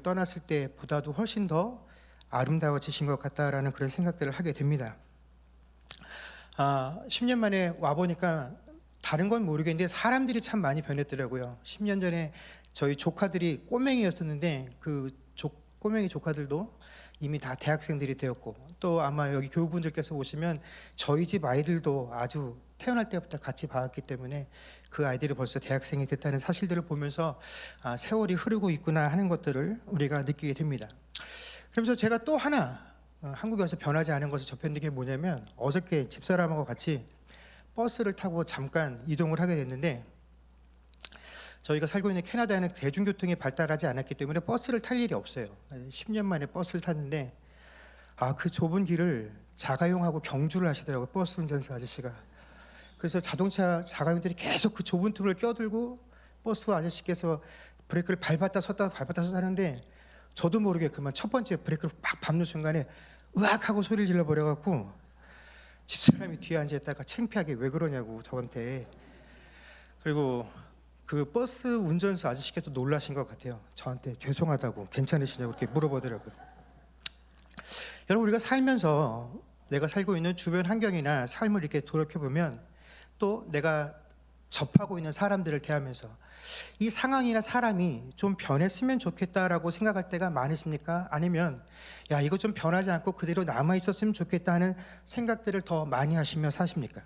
떠났을 때보다도 훨씬 더 아름다워지신 것 같다라는 그런 생각들을 하게 됩니다. 10년 만에 와보니까 다른 건 모르겠는데 사람들이 참 많이 변했더라고요. 10년 전에 저희 조카들이 꼬맹이였었는데 그 꼬맹이 조카들도 이미 다 대학생들이 되었고, 또 아마 여기 교우분들께서 오시면 저희 집 아이들도 아주 태어날 때부터 같이 봐왔기 때문에 그 아이들이 벌써 대학생이 됐다는 사실들을 보면서 세월이 흐르고 있구나 하는 것들을 우리가 느끼게 됩니다. 그러면서 제가 또 하나 한국에 와서 변하지 않은 것을 접했는 게 뭐냐면, 어저께 집사람하고 같이 버스를 타고 잠깐 이동을 하게 됐는데, 저희가 살고 있는 캐나다에는 대중교통이 발달하지 않았기 때문에 버스를 탈 일이 없어요. 10년 만에 버스를 탔는데 그 좁은 길을 자가용하고 경주를 하시더라고요, 버스 운전사 아저씨가. 그래서 자가용들이 계속 그 좁은 틈을 껴들고 버스 아저씨께서 브레이크를 밟았다 섰다 하는데, 저도 모르게 그만 첫 번째 브레이크를 막 밟는 순간에 으악 하고 소리를 질러 버려갖고 집사람이 뒤에 앉아있다가 창피하게 왜 그러냐고 저한테. 그리고 그 버스 운전수 아저씨께도 놀라신 것 같아요. 저한테 죄송하다고, 괜찮으시냐고 이렇게 물어보더라고요. 여러분, 우리가 살면서 내가 살고 있는 주변 환경이나 삶을 이렇게 돌이켜보면, 또 내가 접하고 있는 사람들을 대하면서 이 상황이나 사람이 좀 변했으면 좋겠다라고 생각할 때가 많으십니까? 아니면 야, 이거 좀 변하지 않고 그대로 남아있었으면 좋겠다는 생각들을 더 많이 하시며 사십니까?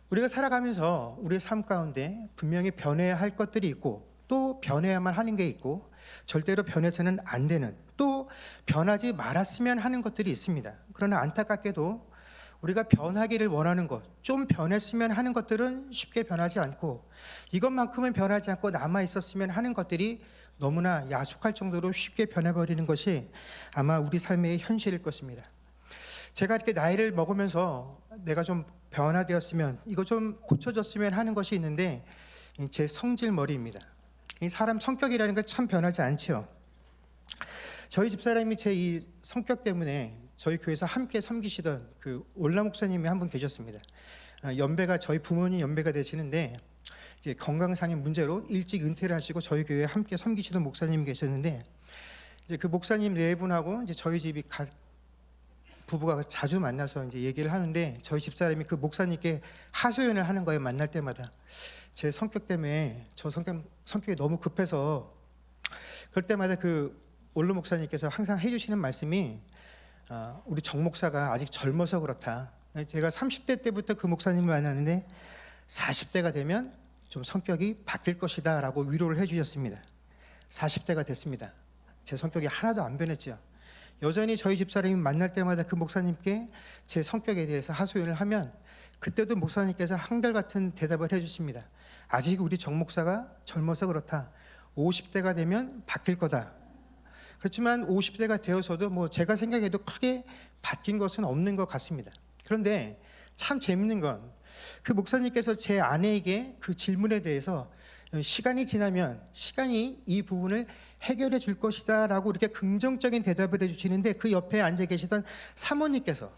우리가 살아가면서 우리의 삶 가운데 분명히 변해야 할 것들이 있고, 또 변해야만 하는 게 있고, 절대로 변해서는 안 되는, 또 변하지 말았으면 하는 것들이 있습니다. 그러나 안타깝게도 우리가 변하기를 원하는 것, 좀 변했으면 하는 것들은 쉽게 변하지 않고, 이것만큼은 변하지 않고 남아 있었으면 하는 것들이 너무나 야속할 정도로 쉽게 변해버리는 것이 아마 우리 삶의 현실일 것입니다. 제가 이렇게 나이를 먹으면서 내가 좀 변화되었으면, 이거 좀 고쳐졌으면 하는 것이 있는데, 제 성질머리입니다. 이 사람 성격이라는 건 참 변하지 않죠. 저희 집사람이 제 이 성격 때문에 저희 교회에서 함께 섬기시던 그 올라 목사님이 한 분 계셨습니다. 연배가 저희 부모님 연배가 되시는데, 이제 건강상의 문제로 일찍 은퇴를 하시고 저희 교회에 함께 섬기시던 목사님이 계셨는데, 이제 그 목사님 네 분하고 이제 저희 집이 부부가 자주 만나서 이제 얘기를 하는데, 저희 집사람이 그 목사님께 하소연을 하는 거예요. 만날 때마다 제 성격 때문에, 저 성격이 너무 급해서. 그럴 때마다 그 올로 목사님께서 항상 해주시는 말씀이 우리 정 목사가 아직 젊어서 그렇다. 제가 30대 때부터 그 목사님을 만났는데 40대가 되면 좀 성격이 바뀔 것이다 라고 위로를 해주셨습니다. 40대가 됐습니다. 제 성격이 하나도 안 변했죠. 여전히 저희 집사람이 만날 때마다 그 목사님께 제 성격에 대해서 하소연을 하면, 그때도 목사님께서 한결같은 대답을 해주십니다. 아직 우리 정 목사가 젊어서 그렇다. 50대가 되면 바뀔 거다. 그렇지만 50대가 되어서도 뭐 제가 생각해도 크게 바뀐 것은 없는 것 같습니다. 그런데 참 재밌는 건, 그 목사님께서 제 아내에게 그 질문에 대해서 시간이 지나면 시간이 이 부분을 해결해 줄 것이다 라고 이렇게 긍정적인 대답을 해주시는데, 그 옆에 앉아 계시던 사모님께서,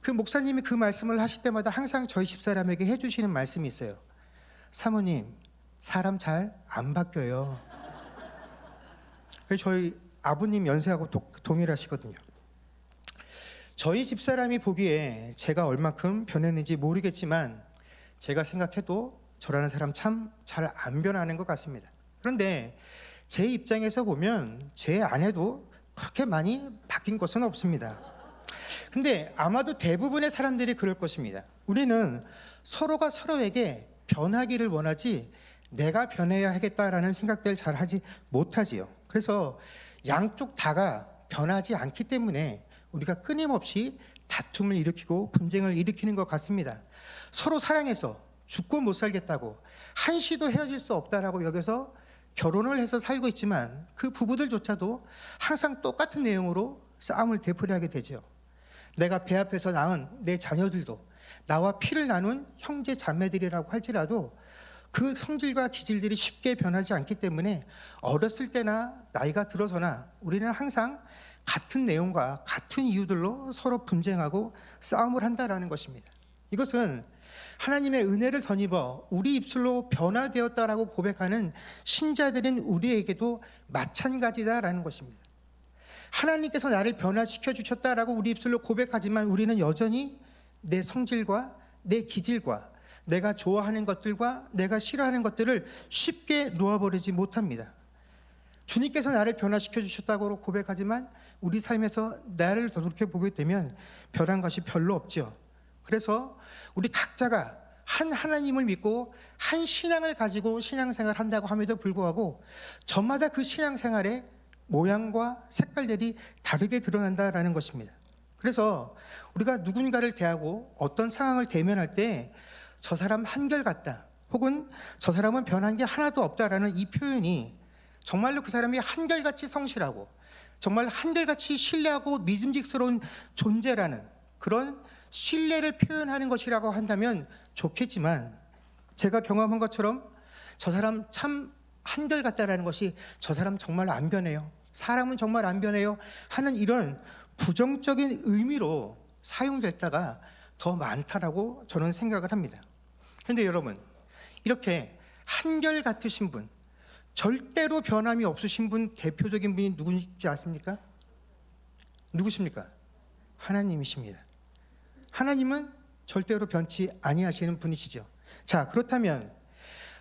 그 목사님이 그 말씀을 하실 때마다 항상 저희 집사람에게 해주시는 말씀이 있어요. 사모님, 사람 잘 안 바뀌어요. 저희 아버님 연세하고 동일하시거든요. 저희 집사람이 보기에 제가 얼마큼 변했는지 모르겠지만, 제가 생각해도 저라는 사람 참 잘 안 변하는 것 같습니다. 그런데 제 입장에서 보면 제 아내도 그렇게 많이 바뀐 것은 없습니다. 근데 아마도 대부분의 사람들이 그럴 것입니다. 우리는 서로가 서로에게 변하기를 원하지, 내가 변해야 하겠다라는 생각들을 잘 하지 못하지요. 그래서 양쪽 다가 변하지 않기 때문에 우리가 끊임없이 다툼을 일으키고 분쟁을 일으키는 것 같습니다. 서로 사랑해서 죽고 못 살겠다고, 한시도 헤어질 수 없다라고 여기서 결혼을 해서 살고 있지만, 그 부부들조차도 항상 똑같은 내용으로 싸움을 되풀이하게 되죠. 내가 배 앞에서 낳은 내 자녀들도 나와 피를 나눈 형제 자매들이라고 할지라도 그 성질과 기질들이 쉽게 변하지 않기 때문에 어렸을 때나 나이가 들어서나 우리는 항상 같은 내용과 같은 이유들로 서로 분쟁하고 싸움을 한다라는 것입니다. 이것은 하나님의 은혜를 덧입어 우리 입술로 변화되었다라고 고백하는 신자들인 우리에게도 마찬가지다라는 것입니다. 하나님께서 나를 변화시켜 주셨다라고 우리 입술로 고백하지만 우리는 여전히 내 성질과 내 기질과 내가 좋아하는 것들과 내가 싫어하는 것들을 쉽게 놓아버리지 못합니다. 주님께서 나를 변화시켜 주셨다고 고백하지만 우리 삶에서 나를 돌이켜보게 되면 변한 것이 별로 없죠. 그래서 우리 각자가 한 하나님을 믿고 한 신앙을 가지고 신앙생활을 한다고 함에도 불구하고 저마다 그 신앙생활의 모양과 색깔들이 다르게 드러난다라는 것입니다. 그래서 우리가 누군가를 대하고 어떤 상황을 대면할 때 저 사람 한결같다 혹은 저 사람은 변한 게 하나도 없다라는 이 표현이 정말로 그 사람이 한결같이 성실하고 정말 한결같이 신뢰하고 믿음직스러운 존재라는 그런 신뢰를 표현하는 것이라고 한다면 좋겠지만 제가 경험한 것처럼 저 사람 참 한결같다라는 것이 저 사람 정말 안 변해요, 사람은 정말 안 변해요 하는 이런 부정적인 의미로 사용될 때가 더 많다라고 저는 생각을 합니다. 그런데 여러분, 이렇게 한결같으신 분, 절대로 변함이 없으신 분, 대표적인 분이 누구인지 아십니까? 누구십니까? 하나님이십니다. 하나님은 절대로 변치 아니하시는 분이시죠. 자, 그렇다면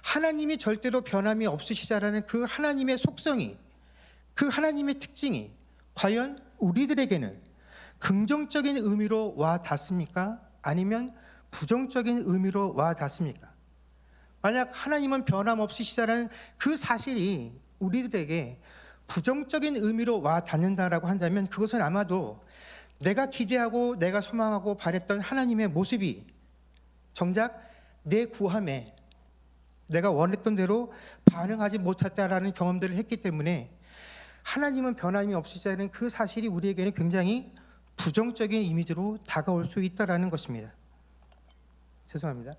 하나님이 절대로 변함이 없으시다라는 그 하나님의 속성이, 그 하나님의 특징이 과연 우리들에게는 긍정적인 의미로 와 닿습니까? 아니면 부정적인 의미로 와 닿습니까? 만약 하나님은 변함없으시다라는 그 사실이 우리들에게 부정적인 의미로 와 닿는다라고 한다면 그것은 아마도 내가 기대하고 내가 소망하고 바랬던 하나님의 모습이 정작 내 구함에 내가 원했던 대로 반응하지 못했다라는 경험들을 했기 때문에 하나님은 변함이 없으시다는 그 사실이 우리에게는 굉장히 부정적인 이미지로 다가올 수 있다라는 것입니다. 죄송합니다.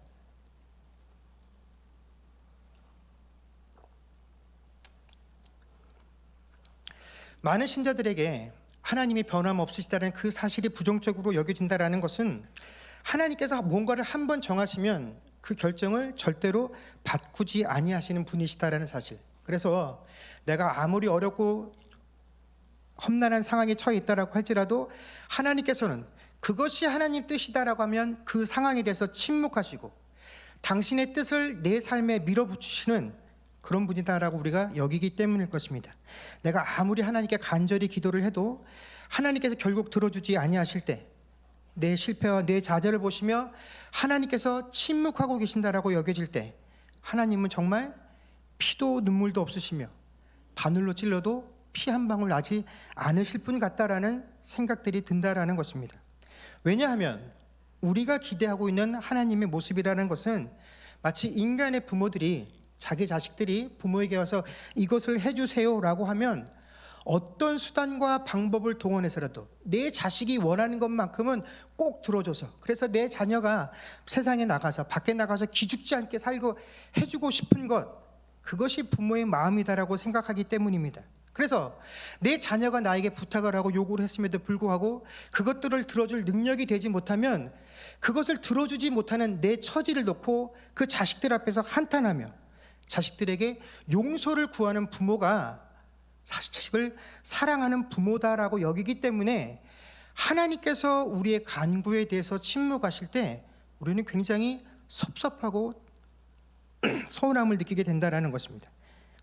많은 신자들에게 하나님이 변함없으시다는 그 사실이 부정적으로 여겨진다는 것은 하나님께서 뭔가를 한번 정하시면 그 결정을 절대로 바꾸지 아니하시는 분이시다라는 사실. 그래서 내가 아무리 어렵고 험난한 상황에 처해 있다라고 할지라도 하나님께서는 그것이 하나님 뜻이다라고 하면 그 상황에 대해서 침묵하시고 당신의 뜻을 내 삶에 밀어붙이시는 그런 분이다라고 우리가 여기기 때문일 것입니다. 내가 아무리 하나님께 간절히 기도를 해도 하나님께서 결국 들어주지 아니하실 때 내 실패와 내 좌절을 보시며 하나님께서 침묵하고 계신다라고 여겨질 때 하나님은 정말 피도 눈물도 없으시며 바늘로 찔러도 피 한 방울 나지 않으실 분 같다라는 생각들이 든다라는 것입니다. 왜냐하면 우리가 기대하고 있는 하나님의 모습이라는 것은 마치 인간의 부모들이 자기 자식들이 부모에게 와서 이것을 해주세요라고 하면 어떤 수단과 방법을 동원해서라도 내 자식이 원하는 것만큼은 꼭 들어줘서 그래서 내 자녀가 세상에 나가서 밖에 나가서 기죽지 않게 살고 해주고 싶은 것, 그것이 부모의 마음이다라고 생각하기 때문입니다. 그래서 내 자녀가 나에게 부탁을 하고 요구를 했음에도 불구하고 그것들을 들어줄 능력이 되지 못하면 그것을 들어주지 못하는 내 처지를 놓고 그 자식들 앞에서 한탄하며 자식들에게 용서를 구하는 부모가 자식을 사랑하는 부모다라고 여기기 때문에 하나님께서 우리의 간구에 대해서 침묵하실 때 우리는 굉장히 섭섭하고 서운함을 느끼게 된다는 것입니다.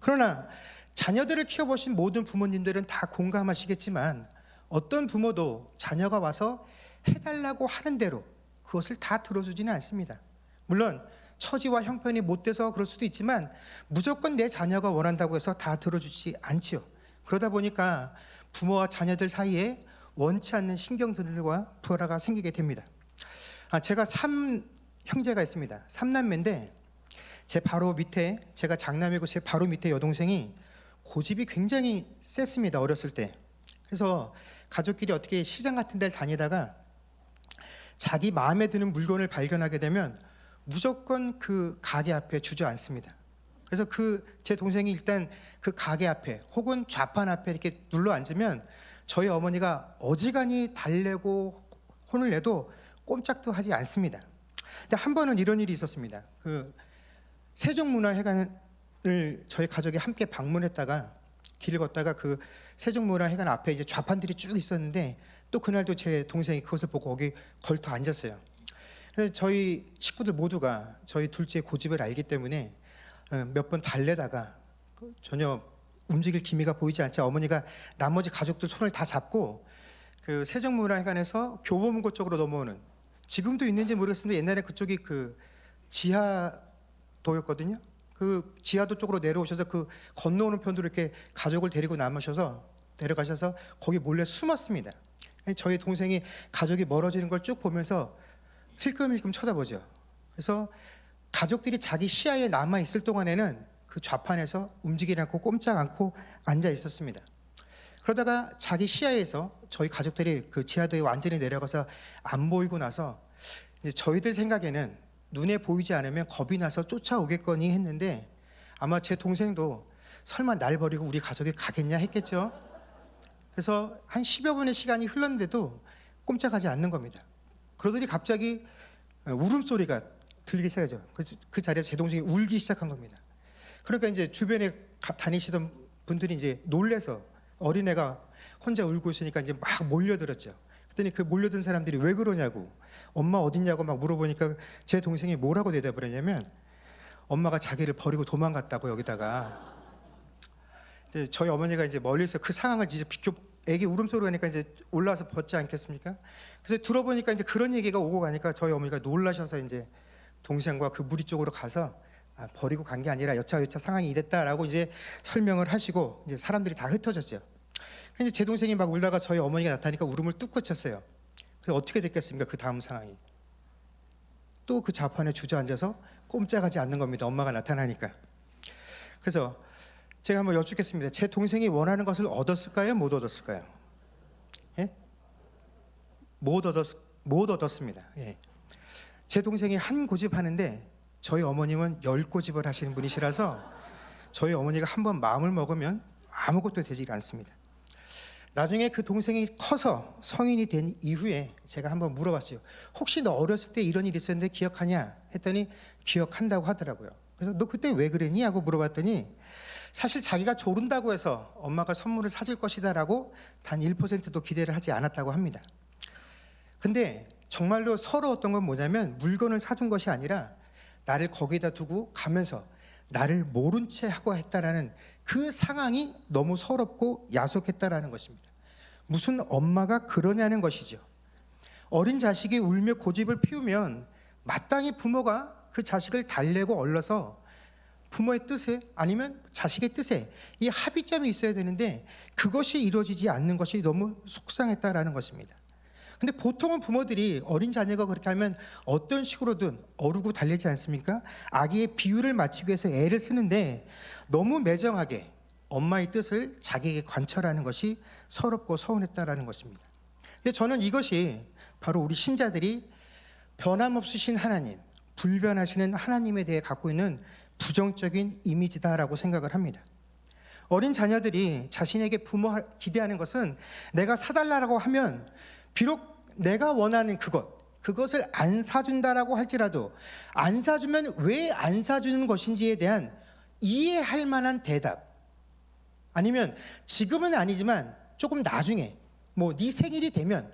그러나 자녀들을 키워보신 모든 부모님들은 다 공감하시겠지만 어떤 부모도 자녀가 와서 해달라고 하는 대로 그것을 다 들어주지는 않습니다. 물론 처지와 형편이 못돼서 그럴 수도 있지만 무조건 내 자녀가 원한다고 해서 다 들어주지 않지요. 그러다 보니까 부모와 자녀들 사이에 원치 않는 신경들과 불화가 생기게 됩니다. 제가 3형제가 있습니다. 3남매인데 제 바로 밑에, 제가 장남이고 제 바로 밑에 여동생이 고집이 굉장히 셌습니다. 어렸을 때. 그래서 가족끼리 어떻게 시장 같은 데를 다니다가 자기 마음에 드는 물건을 발견하게 되면 무조건 그 가게 앞에 주저앉습니다. 그래서 제 동생이 일단 그 가게 앞에 혹은 좌판 앞에 이렇게 눌러 앉으면 저희 어머니가 어지간히 달래고 혼을 내도 꼼짝도 하지 않습니다. 근데 한 번은 이런 일이 있었습니다. 그 세종문화회관을 저희 가족이 함께 방문했다가 길을 걷다가 그 세종문화회관 앞에 이제 좌판들이 쭉 있었는데 또 그날도 제 동생이 그것을 보고 거기 걸터 앉았어요. 그래서 저희 식구들 모두가 저희 둘째 고집을 알기 때문에 몇 번 달래다가 전혀 움직일 기미가 보이지 않자 어머니가 나머지 가족들 손을 다 잡고 그 세종문화회관에서 교보문고 쪽으로 넘어오는, 지금도 있는지 모르겠습니다. 옛날에 그쪽이 그 지하도였거든요. 그 지하도 쪽으로 내려오셔서 그 건너오는 편으로 이렇게 가족을 데리고 데려가셔서 거기 몰래 숨었습니다. 저희 동생이 가족이 멀어지는 걸 쭉 보면서 힐끔힐끔 쳐다보죠. 그래서 가족들이 자기 시야에 남아 있을 동안에는 그 좌판에서 움직이지 않고 꼼짝 않고 앉아 있었습니다. 그러다가 자기 시야에서 저희 가족들이 그 지하도에 완전히 내려가서 안 보이고 나서 이제 저희들 생각에는 눈에 보이지 않으면 겁이 나서 쫓아오겠거니 했는데 아마 제 동생도 설마 날 버리고 우리 가족이 가겠냐 했겠죠. 그래서 한 10여 분의 시간이 흘렀는데도 꼼짝하지 않는 겁니다. 그러더니 갑자기 울음소리가 들리기 시작하죠. 그 자리에서 제 동생이 울기 시작한 겁니다. 그러니까 이제 주변에 다니시던 분들이 이제 놀래서 어린애가 혼자 울고 있으니까 이제 막 몰려들었죠. 그랬더니 그 몰려든 사람들이 왜 그러냐고, 엄마 어딨냐고 막 물어보니까 제 동생이 뭐라고 대답을 했냐면 엄마가 자기를 버리고 도망갔다고. 여기다가 이제 저희 어머니가 이제 멀리서 그 상황을 이제 애기 울음소리가 나니까 이제 올라와서 벗지 않겠습니까? 그래서 들어보니까 이제 그런 얘기가 오고 가니까 저희 어머니가 놀라셔서 이제 동생과 그 무리 쪽으로 가서 버리고 간 게 아니라 여차여차 상황이 이랬다라고 이제 설명을 하시고 이제 사람들이 다 흩어졌죠. 이제 제 동생이 막 울다가 저희 어머니가 나타나니까 울음을 뚝 그쳤어요. 그래서 어떻게 됐겠습니까? 그 다음 상황이 또 그 좌판에 주저앉아서 꼼짝하지 않는 겁니다. 엄마가 나타나니까. 그래서 제가 한번 여쭙겠습니다. 제 동생이 원하는 것을 얻었을까요? 못 얻었을까요? 예? 못 얻었습니다. 예. 제 동생이 한 고집 하는데 저희 어머님은 10고집을 하시는 분이시라서 저희 어머니가 한번 마음을 먹으면 아무것도 되지 않습니다. 나중에 그 동생이 커서 성인이 된 이후에 제가 한번 물어봤어요. 혹시 너 어렸을 때 이런 일이 있었는데 기억하냐? 했더니 기억한다고 하더라고요. 그래서 너 그때 왜 그랬니? 하고 물어봤더니 사실 자기가 조른다고 해서 엄마가 선물을 사줄 것이다라고 단 1%도 기대를 하지 않았다고 합니다. 근데 정말로 서러웠던 건 뭐냐면 물건을 사준 것이 아니라 나를 거기다 두고 가면서 나를 모른 채 하고 했다라는 그 상황이 너무 서럽고 야속했다라는 것입니다. 무슨 엄마가 그러냐는 것이죠. 어린 자식이 울며 고집을 피우면 마땅히 부모가 그 자식을 달래고 얼러서 부모의 뜻에 아니면 자식의 뜻에 이 합의점이 있어야 되는데 그것이 이루어지지 않는 것이 너무 속상했다라는 것입니다. 근데 보통은 부모들이 어린 자녀가 그렇게 하면 어떤 식으로든 어르고 달래지 않습니까? 아기의 비유를 맞추기 위해서 애를 쓰는데 너무 매정하게 엄마의 뜻을 자기에게 관철하는 것이 서럽고 서운했다라는 것입니다. 근데 저는 이것이 바로 우리 신자들이 변함없으신 하나님, 불변하시는 하나님에 대해 갖고 있는 부정적인 이미지다라고 생각을 합니다. 어린 자녀들이 자신에게 부모 기대하는 것은 내가 사달라고 하면 비록 내가 원하는 그것을 안 사준다라고 할지라도 안 사주면 왜 안 사주는 것인지에 대한 이해할 만한 대답, 아니면 지금은 아니지만 조금 나중에 뭐 네 생일이 되면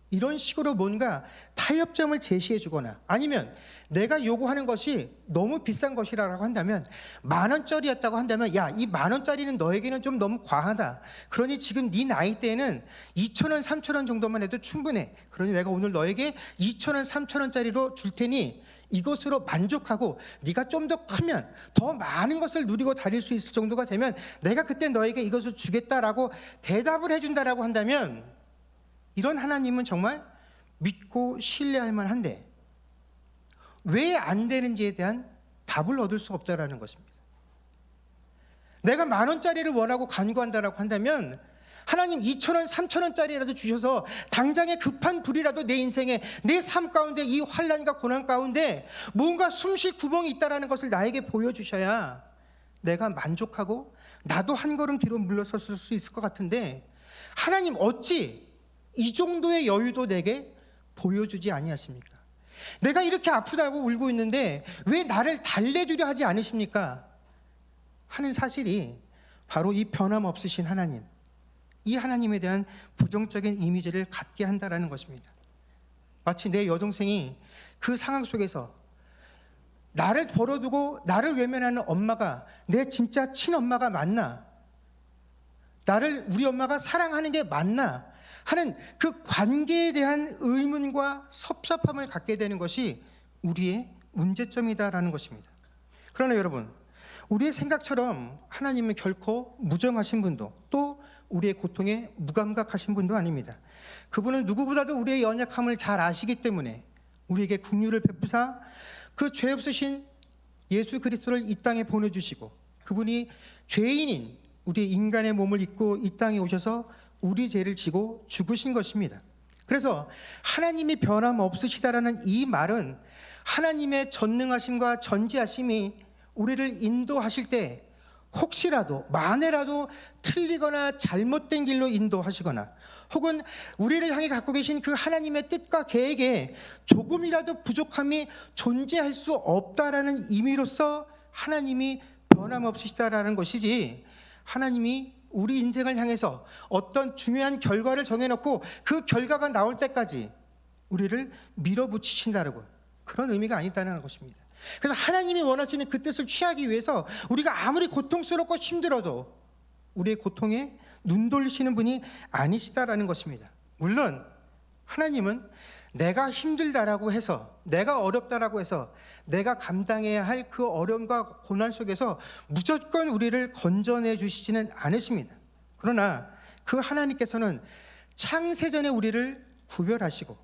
이런 식으로 뭔가 타협점을 제시해 주거나 아니면 내가 요구하는 것이 너무 비싼 것이라고 한다면 10,000원짜리였다고 한다면 야, 이 10,000원짜리는 너에게는 좀 너무 과하다. 그러니 지금 네 나이 때는 2,000원, 3,000원 정도만 해도 충분해. 그러니 내가 오늘 너에게 2,000원, 3,000원짜리로 줄 테니 이것으로 만족하고 네가 좀 더 크면 더 많은 것을 누리고 다닐 수 있을 정도가 되면 내가 그때 너에게 이것을 주겠다라고 대답을 해준다라고 한다면 이런 하나님은 정말 믿고 신뢰할 만한데 왜 안 되는지에 대한 답을 얻을 수 없다라는 것입니다. 내가 10,000원짜리를 원하고 간구한다라고 한다면 하나님 2,000원, 3,000원짜리라도 주셔서 당장의 급한 불이라도 내 인생에 내 삶 가운데 이 환난과 고난 가운데 뭔가 숨쉴 구멍이 있다라는 것을 나에게 보여주셔야 내가 만족하고 나도 한 걸음 뒤로 물러섰을 수 있을 것 같은데 하나님 어찌 이 정도의 여유도 내게 보여주지 아니하십니까? 내가 이렇게 아프다고 울고 있는데 왜 나를 달래주려 하지 않으십니까? 하는 사실이 바로 이 변함없으신 하나님, 이 하나님에 대한 부정적인 이미지를 갖게 한다라는 것입니다. 마치 내 여동생이 그 상황 속에서 나를 벌어두고 나를 외면하는 엄마가 내 진짜 친엄마가 맞나? 우리 엄마가 사랑하는 게 맞나? 하는 그 관계에 대한 의문과 섭섭함을 갖게 되는 것이 우리의 문제점이다라는 것입니다. 그러나 여러분, 우리의 생각처럼 하나님은 결코 무정하신 분도 또 우리의 고통에 무감각하신 분도 아닙니다. 그분은 누구보다도 우리의 연약함을 잘 아시기 때문에 우리에게 긍휼을 베푸사 그 죄 없으신 예수 그리스도를 이 땅에 보내주시고, 그분이 죄인인 우리 인간의 몸을 입고 이 땅에 오셔서 우리 죄를 지고 죽으신 것입니다. 그래서 하나님이 변함없으시다라는 이 말은 하나님의 전능하심과 전지하심이 우리를 인도하실 때 혹시라도 만에라도 틀리거나 잘못된 길로 인도하시거나 혹은 우리를 향해 갖고 계신 그 하나님의 뜻과 계획에 조금이라도 부족함이 존재할 수 없다라는 의미로서 하나님이 변함없으시다라는 것이지, 하나님이 우리 인생을 향해서 어떤 중요한 결과를 정해놓고 그 결과가 나올 때까지 우리를 밀어붙이신다라고, 그런 의미가 아니다라는 것입니다. 그래서 하나님이 원하시는 그 뜻을 취하기 위해서 우리가 아무리 고통스럽고 힘들어도 우리의 고통에 눈 돌리시는 분이 아니시다라는 것입니다. 물론 하나님은 내가 힘들다라고 해서, 내가 어렵다라고 해서 내가 감당해야 할 그 어려움과 고난 속에서 무조건 우리를 건져내 주시지는 않으십니다. 그러나 그 하나님께서는 창세전에 우리를 구별하시고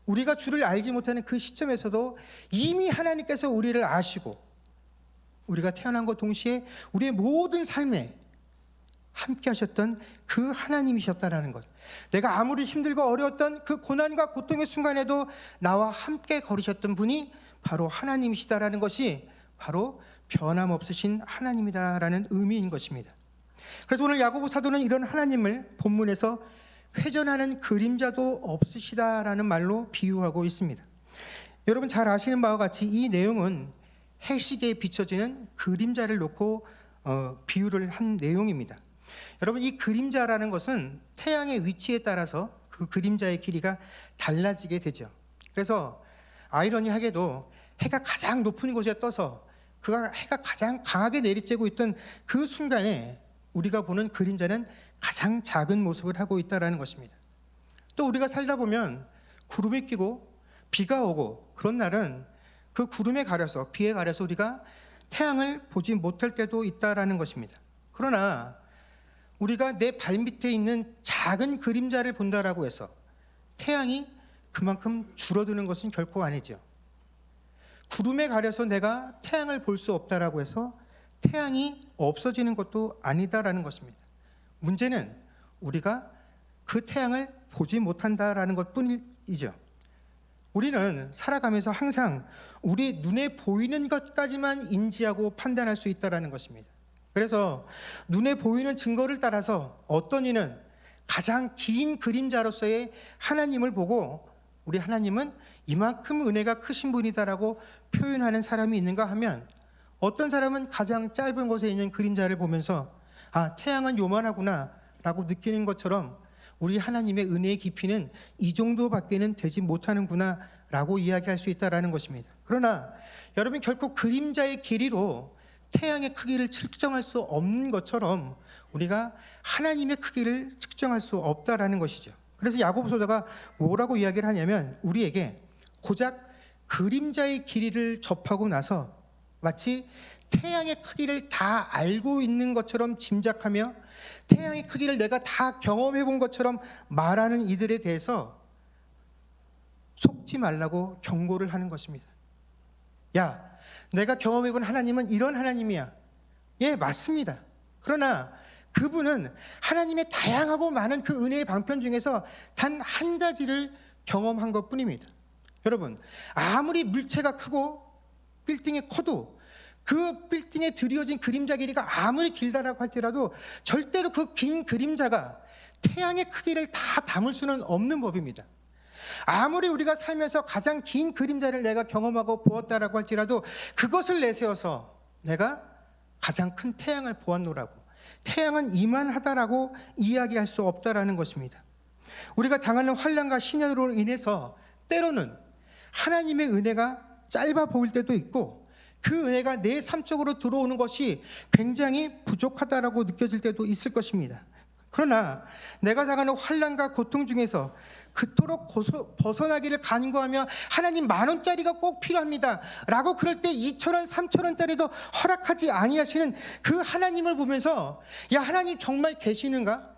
우리가 주를 알지 못하는 그 시점에서도 이미 하나님께서 우리를 아시고 우리가 태어난 것 동시에 우리의 모든 삶에 함께 하셨던 그 하나님이셨다라는 것, 내가 아무리 힘들고 어려웠던 그 고난과 고통의 순간에도 나와 함께 걸으셨던 분이 바로 하나님이시다라는 것이 바로 변함없으신 하나님이다라는 의미인 것입니다. 그래서 오늘 야고보 사도는 이런 하나님을 본문에서 회전하는 그림자도 없으시다라는 말로 비유하고 있습니다. 여러분 잘 아시는 바와 같이 이 내용은 해식에 비춰지는 그림자를 놓고 비유를 한 내용입니다. 여러분, 이 그림자라는 것은 태양의 위치에 따라서 그 그림자의 길이가 달라지게 되죠. 그래서 아이러니하게도 해가 가장 높은 곳에 떠서 해가 가장 강하게 내리쬐고 있던 그 순간에 우리가 보는 그림자는 가장 작은 모습을 하고 있다는 것입니다. 또 우리가 살다 보면 구름이 끼고 비가 오고 그런 날은 그 구름에 가려서, 비에 가려서 우리가 태양을 보지 못할 때도 있다는 것입니다. 그러나 우리가 내 발밑에 있는 작은 그림자를 본다라고 해서 태양이 그만큼 줄어드는 것은 결코 아니죠. 구름에 가려서 내가 태양을 볼 수 없다라고 해서 태양이 없어지는 것도 아니다라는 것입니다. 문제는 우리가 그 태양을 보지 못한다라는 것뿐이죠. 우리는 살아가면서 항상 우리 눈에 보이는 것까지만 인지하고 판단할 수 있다라는 것입니다. 그래서 눈에 보이는 증거를 따라서 어떤 이는 가장 긴 그림자로서의 하나님을 보고 우리 하나님은 이만큼 은혜가 크신 분이다라고 표현하는 사람이 있는가 하면, 어떤 사람은 가장 짧은 곳에 있는 그림자를 보면서 태양은 요만하구나 라고 느끼는 것처럼 우리 하나님의 은혜의 깊이는 이 정도밖에는 되지 못하는구나 라고 이야기할 수 있다는 것입니다. 그러나 여러분, 결코 그림자의 길이로 태양의 크기를 측정할 수 없는 것처럼 우리가 하나님의 크기를 측정할 수 없다라는 것이죠. 그래서 야고보 사도가 뭐라고 이야기를 하냐면, 우리에게 고작 그림자의 길이를 접하고 나서 마치 태양의 크기를 다 알고 있는 것처럼 짐작하며 태양의 크기를 내가 다 경험해 본 것처럼 말하는 이들에 대해서 속지 말라고 경고를 하는 것입니다. 야, 내가 경험해 본 하나님은 이런 하나님이야. 예, 맞습니다. 그러나 그분은 하나님의 다양하고 많은 그 은혜의 방편 중에서 단 한 가지를 경험한 것뿐입니다. 여러분, 아무리 물체가 크고 빌딩이 커도 그 빌딩에 드리워진 그림자 길이가 아무리 길다라고 할지라도 절대로 그 긴 그림자가 태양의 크기를 다 담을 수는 없는 법입니다. 아무리 우리가 살면서 가장 긴 그림자를 내가 경험하고 보았다라고 할지라도 그것을 내세워서 내가 가장 큰 태양을 보았노라고, 태양은 이만하다라고 이야기할 수 없다라는 것입니다. 우리가 당하는 환난과 시련으로 인해서 때로는 하나님의 은혜가 짧아 보일 때도 있고, 그 은혜가 내 삶 속으로 들어오는 것이 굉장히 부족하다라고 느껴질 때도 있을 것입니다. 그러나 내가 당하는 환난과 고통 중에서 그토록 벗어나기를 간구하며 하나님 10,000원짜리가 꼭 필요합니다 라고 그럴 때 2,000원, 3,000원짜리도 허락하지 아니하시는 그 하나님을 보면서, 야, 하나님 정말 계시는가?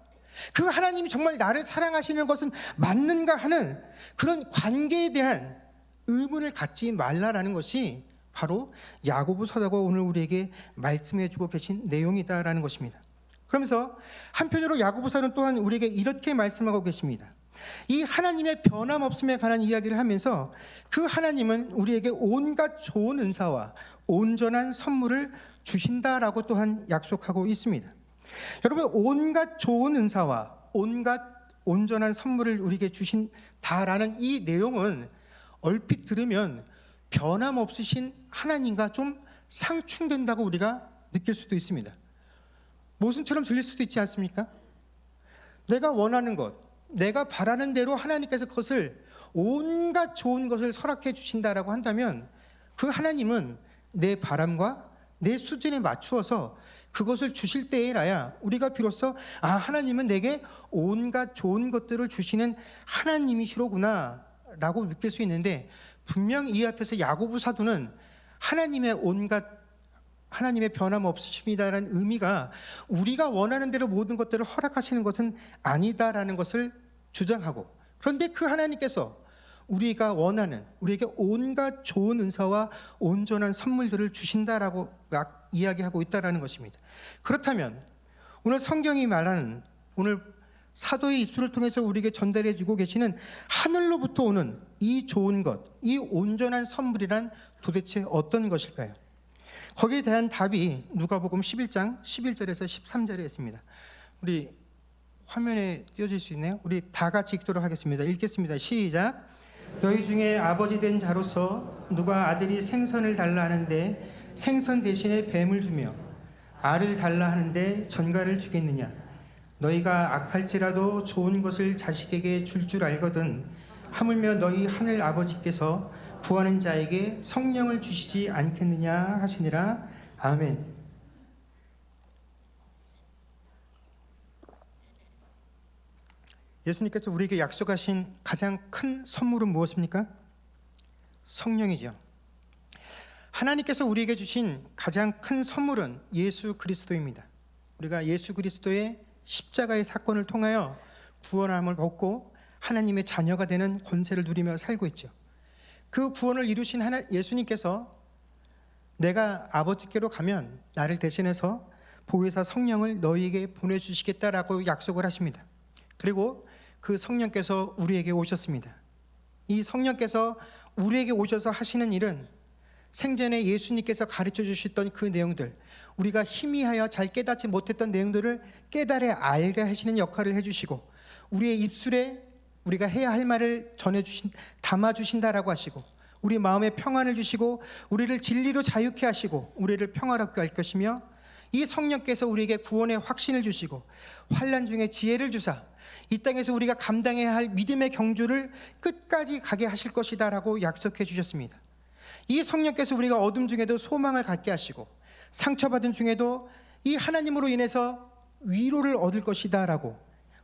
그 하나님이 정말 나를 사랑하시는 것은 맞는가 하는 그런 관계에 대한 의문을 갖지 말라라는 것이 바로 야고보서가 오늘 우리에게 말씀해 주고 계신 내용이다라는 것입니다. 그러면서 한편으로 야고보서는 또한 우리에게 이렇게 말씀하고 계십니다. 이 하나님의 변함없음에 관한 이야기를 하면서 그 하나님은 우리에게 온갖 좋은 은사와 온전한 선물을 주신다라고 또한 약속하고 있습니다. 여러분, 온갖 좋은 은사와 온갖 온전한 선물을 우리에게 주신다라는 이 내용은 얼핏 들으면 변함없으신 하나님과 좀 상충된다고 우리가 느낄 수도 있습니다. 모순처럼 들릴 수도 있지 않습니까? 내가 원하는 것, 내가 바라는 대로 하나님께서 그것을, 온갖 좋은 것을 허락해 주신다라고 한다면 그 하나님은 내 바람과 내 수준에 맞추어서 그것을 주실 때에라야 우리가 비로소 하나님은 내게 온갖 좋은 것들을 주시는 하나님이시로구나 라고 느낄 수 있는데, 분명 이 앞에서 야고보 사도는 하나님의 변함없으십니다라는 의미가 우리가 원하는 대로 모든 것들을 허락하시는 것은 아니다라는 것을 주장하고, 그런데 그 하나님께서 우리가 원하는, 우리에게 온갖 좋은 은사와 온전한 선물들을 주신다라고 이야기하고 있다라는 것입니다. 그렇다면 오늘 성경이 말하는, 오늘 사도의 입술을 통해서 우리에게 전달해 주고 계시는 하늘로부터 오는 이 좋은 것, 이 온전한 선물이란 도대체 어떤 것일까요? 거기에 대한 답이 누가복음 11장 11절에서 13절에 있습니다. 우리 화면에 띄워질 수 있나요? 우리 다 같이 읽도록 하겠습니다. 읽겠습니다. 시작. 너희 중에 아버지 된 자로서 누가 아들이 생선을 달라 하는데 생선 대신에 뱀을 주며 알을 달라 하는데 전갈을 주겠느냐? 너희가 악할지라도 좋은 것을 자식에게 줄 알거든 하물며 너희 하늘 아버지께서 구하는 자에게 성령을 주시지 않겠느냐 하시니라. 아멘. 예수님께서 우리에게 약속하신 가장 큰 선물은 무엇입니까? 성령이죠. 하나님께서 우리에게 주신 가장 큰 선물은 예수 그리스도입니다. 우리가 예수 그리스도의 십자가의 사건을 통하여 구원함을 얻고 하나님의 자녀가 되는 권세를 누리며 살고 있죠. 그 구원을 이루신 예수님께서 내가 아버지께로 가면 나를 대신해서 보혜사 성령을 너희에게 보내주시겠다라고 약속을 하십니다. 그리고 그 성령께서 우리에게 오셨습니다. 이 성령께서 우리에게 오셔서 하시는 일은 생전에 예수님께서 가르쳐 주셨던 그 내용들, 우리가 희미하여 잘 깨닫지 못했던 내용들을 깨달아 알게 하시는 역할을 해주시고, 우리의 입술에 우리가 해야 할 말을 담아주신다라고 하시고, 우리 마음에 평안을 주시고, 우리를 진리로 자유케 하시고, 우리를 평화롭게 할 것이며, 이 성령께서 우리에게 구원의 확신을 주시고 환난 중에 지혜를 주사 이 땅에서 우리가 감당해야 할 믿음의 경주를 끝까지 가게 하실 것이다 라고 약속해 주셨습니다. 이 성령께서 우리가 어둠 중에도 소망을 갖게 하시고 상처받은 중에도 이 하나님으로 인해서 위로를 얻을 것이다 라고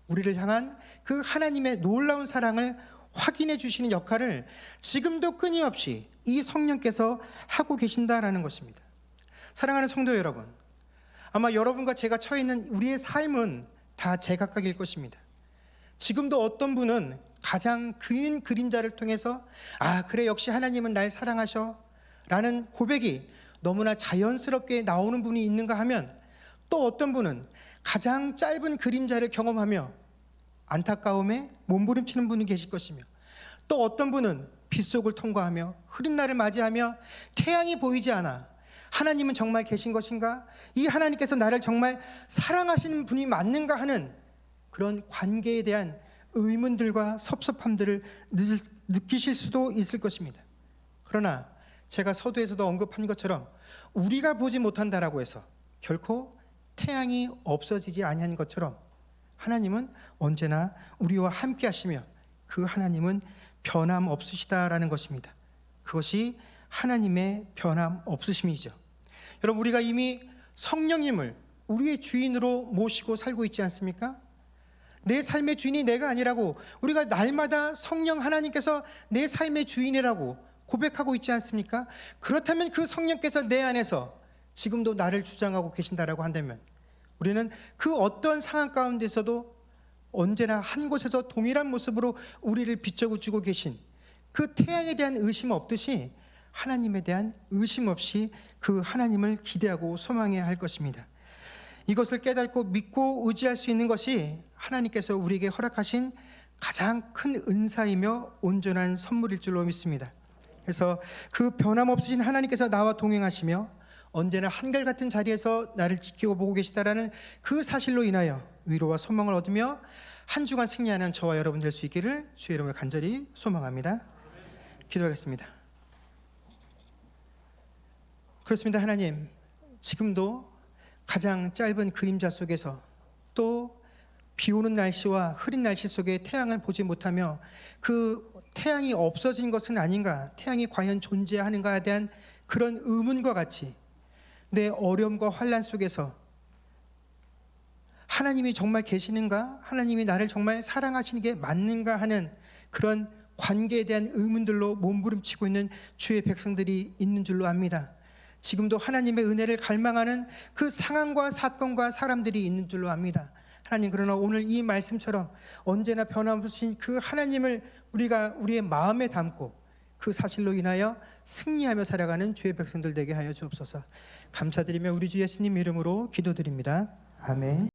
우리를 향한 그 하나님의 놀라운 사랑을 확인해 주시는 역할을 지금도 끊임없이 이 성령께서 하고 계신다라는 것입니다. 사랑하는 성도 여러분, 아마 여러분과 제가 처해 있는 우리의 삶은 다 제각각일 것입니다. 지금도 어떤 분은 가장 긴 그림자를 통해서 그래, 역시 하나님은 날 사랑하셔 라는 고백이 너무나 자연스럽게 나오는 분이 있는가 하면, 또 어떤 분은 가장 짧은 그림자를 경험하며 안타까움에 몸부림치는 분이 계실 것이며, 또 어떤 분은 빗속을 통과하며 흐린 날을 맞이하며 태양이 보이지 않아 하나님은 정말 계신 것인가? 이 하나님께서 나를 정말 사랑하시는 분이 맞는가 하는 그런 관계에 대한 의문들과 섭섭함들을 느끼실 수도 있을 것입니다. 그러나 제가 서두에서도 언급한 것처럼 우리가 보지 못한다라고 해서 결코 태양이 없어지지 아니한 것처럼 하나님은 언제나 우리와 함께 하시며 그 하나님은 변함없으시다라는 것입니다. 그것이 하나님의 변함없으심이죠. 여러분, 우리가 이미 성령님을 우리의 주인으로 모시고 살고 있지 않습니까? 내 삶의 주인이 내가 아니라고 우리가 날마다 성령 하나님께서 내 삶의 주인이라고 고백하고 있지 않습니까? 그렇다면 그 성령께서 내 안에서 지금도 나를 주장하고 계신다라고 한다면 우리는 그 어떤 상황 가운데서도 언제나 한 곳에서 동일한 모습으로 우리를 비춰주고 계신 그 태양에 대한 의심 없듯이 하나님에 대한 의심 없이 그 하나님을 기대하고 소망해야 할 것입니다. 이것을 깨닫고 믿고 의지할 수 있는 것이 하나님께서 우리에게 허락하신 가장 큰 은사이며 온전한 선물일 줄로 믿습니다. 그래서 그 변함없으신 하나님께서 나와 동행하시며 언제나 한결같은 자리에서 나를 지켜보고 계시다라는 그 사실로 인하여 위로와 소망을 얻으며 한 주간 승리하는 저와 여러분 될 수 있기를 주의 이름으로 간절히 소망합니다. 기도하겠습니다. 그렇습니다. 하나님, 지금도 가장 짧은 그림자 속에서 또 비오는 날씨와 흐린 날씨 속에 태양을 보지 못하며 그 태양이 없어진 것은 아닌가, 태양이 과연 존재하는가에 대한 그런 의문과 같이 내 어려움과 환난 속에서 하나님이 정말 계시는가, 하나님이 나를 정말 사랑하시는 게 맞는가 하는 그런 관계에 대한 의문들로 몸부림치고 있는 주의 백성들이 있는 줄로 압니다. 지금도 하나님의 은혜를 갈망하는 그 상황과 사건과 사람들이 있는 줄로 압니다. 하나님, 그러나 오늘 이 말씀처럼 언제나 변함없으신 그 하나님을 우리가 우리의 마음에 담고 그 사실로 인하여 승리하며 살아가는 주의 백성들 되게 하여 주옵소서. 감사드리며 우리 주 예수님 이름으로 기도드립니다. 아멘.